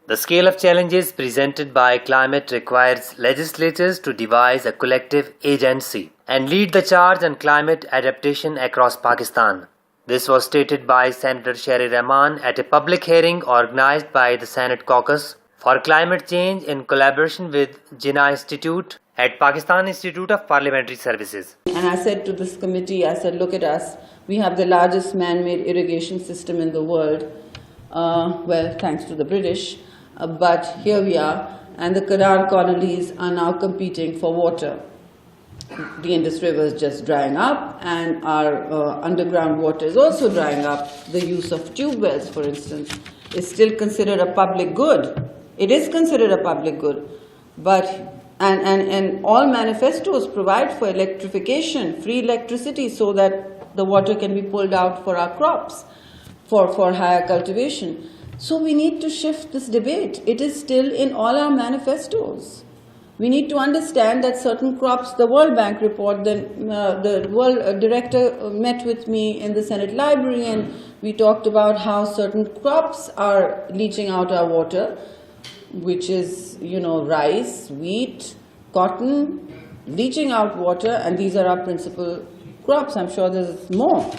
The scale of challenges presented by climate requires legislators to devise a collective agency and lead the charge on climate adaptation across Pakistan. This was stated by Senator Sherry Rehman at a public hearing organized by the Senate Caucus for climate change in collaboration with Jinnah Institute at Pakistan Institute of Parliamentary Services. And I said to this committee, I said, look at us. We have the largest man-made irrigation system in the world. Well, thanks to the British. But here we are, and the canal colonies are now competing for water. The Indus River is just drying up, and our underground water is also drying up. The use of tube wells, for instance, is still considered a public good. It is considered a public good, but and all manifestos provide for electrification, free electricity, so that the water can be pulled out for our crops, for higher cultivation. So we need to shift this debate. It is still in all our manifestos. We need to understand that certain crops, the World Bank report, the World Director met with me in the Senate Library, and we talked about how certain crops are leaching out our water, which is, rice, wheat, cotton, leaching out water, and these are our principal crops. I'm sure there's more.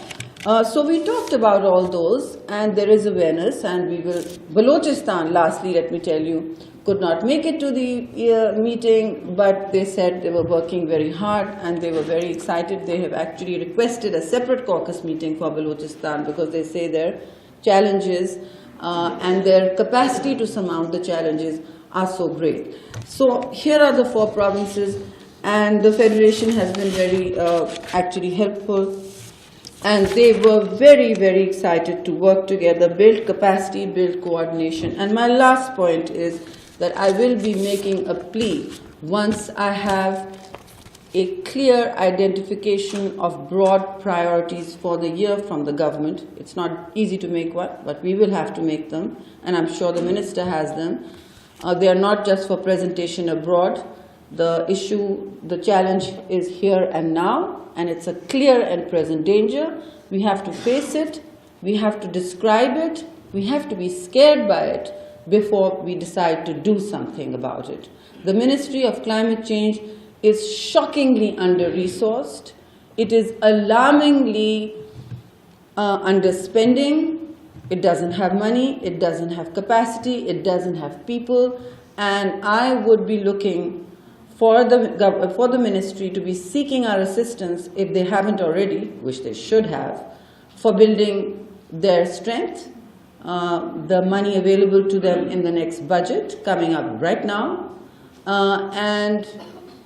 So we talked about all those, and there is awareness, and we will. Balochistan, lastly, let me tell you, could not make it to the meeting, but they said they were working very hard and they were very excited. They have actually requested a separate caucus meeting for Balochistan because they say their challenges and their capacity to surmount the challenges are so great. So here are the 4 provinces, and the Federation has been very actually helpful. And they were very, very excited to work together, build capacity, build coordination. And my last point is that I will be making a plea once I have a clear identification of broad priorities for the year from the government. It's not easy to make one, but we will have to make them, and I'm sure the minister has them. They are not just for presentation abroad. The issue, the challenge is here and now, and it's a clear and present danger. We have to face it, we have to describe it, we have to be scared by it before we decide to do something about it. The Ministry of Climate Change is shockingly under-resourced. It is alarmingly underspending. It doesn't have money, it doesn't have capacity, it doesn't have people, and I would be looking for the ministry to be seeking our assistance, if they haven't already, which they should have, for building their strength, the money available to them in the next budget coming up right now, and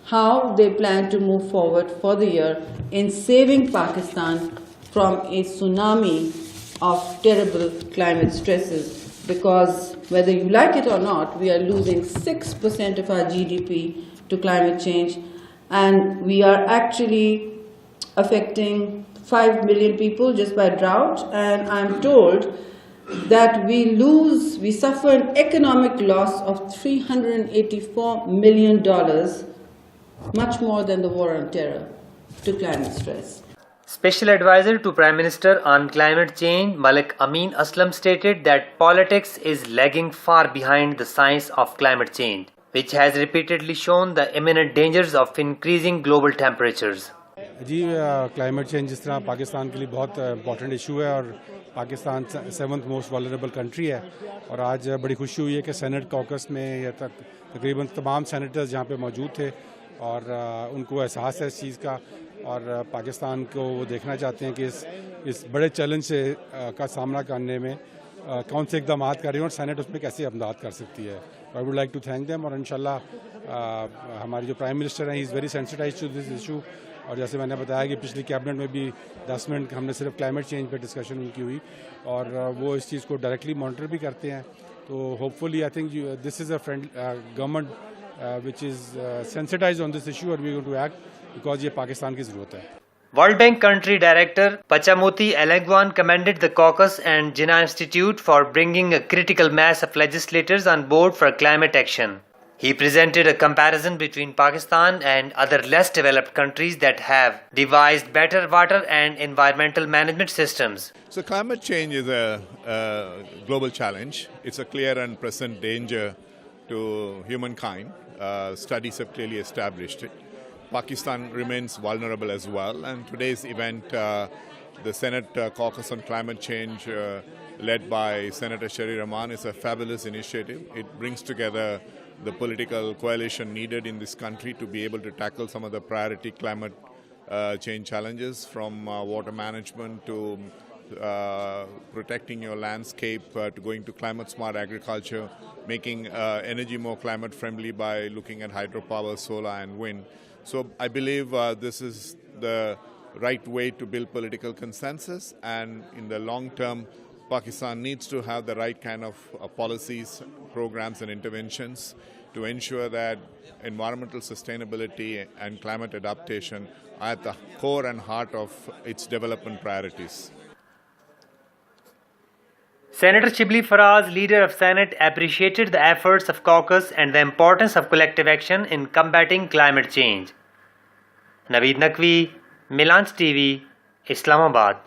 how they plan to move forward for the year in saving Pakistan from a tsunami of terrible climate stresses, because whether you like it or not, we are losing 6% of our GDP to climate change, and we are actually affecting 5 million people just by drought, and I'm told that we suffer an economic loss of $384 million, much more than the war on terror, to climate stress. Special Advisor to Prime Minister on Climate Change Malik Amin Aslam stated that politics is lagging far behind the science of climate change, which has repeatedly shown the imminent dangers of increasing global temperatures. जी climate change जिस तरह पाकिस्तान के लिए बहुत important issue है, और Pakistan 7th most vulnerable country है, और आज बड़ी खुशी हुई है कि सेनेट कॉकस में या तकरीबन तमाम सेनेटर्स जहाँ पे मौजूद थे, और उनको एहसास है इस चीज़ का, और पाकिस्तान को वो देखना चाहते हैं कि इस बड़े चैलेंज से का सामना करने में कौन से इकदाम कर रही हैं और सेनेट उसमें कैसे इमदाद कर सकती है. I would like to thank them, और इंशाल्लाह हमारी जो प्राइम मिनिस्टर हैं, he is very sensitise to this issue. और जैसे मैंने बताया कि पिछली कैबिनेट में भी 10 मिनट हमने सिर्फ क्लाइमेट चेंज पे डिस्कशन उनकी हुई, और वो इस चीज़ को डायरेक्टली मॉनिटर भी करते हैं. तो hopefully I think this is a friend government which is sensitise on this issue, और we going to act because ये पाकिस्तान की ज़रूरत है. World Bank Country Director Pachamoti Alagwan commended the caucus and Jinnah Institute for bringing a critical mass of legislators on board for climate action. He presented a comparison between Pakistan and other less developed countries that have devised better water and environmental management systems. So climate change is a global challenge. It's a clear and present danger to humankind. Studies have clearly established it. Pakistan remains vulnerable as well, and today's event, the Senate Caucus on Climate Change, led by Senator Sherry Rehman, is a fabulous initiative. It brings together the political coalition needed in this country to be able to tackle some of the priority climate change challenges, from water management to protecting your landscape, to going to climate smart agriculture, making energy more climate friendly by looking at hydropower, solar and wind. So I believe this is the right way to build political consensus, and in the long term Pakistan needs to have the right kind of policies, programs and interventions to ensure that environmental sustainability and climate adaptation are at the core and heart of its development priorities. Senator Shibli Faraz, leader of Senate, appreciated the efforts of caucus and the importance of collective action in combating climate change. Naveed Naqvi, Milanch TV, Islamabad.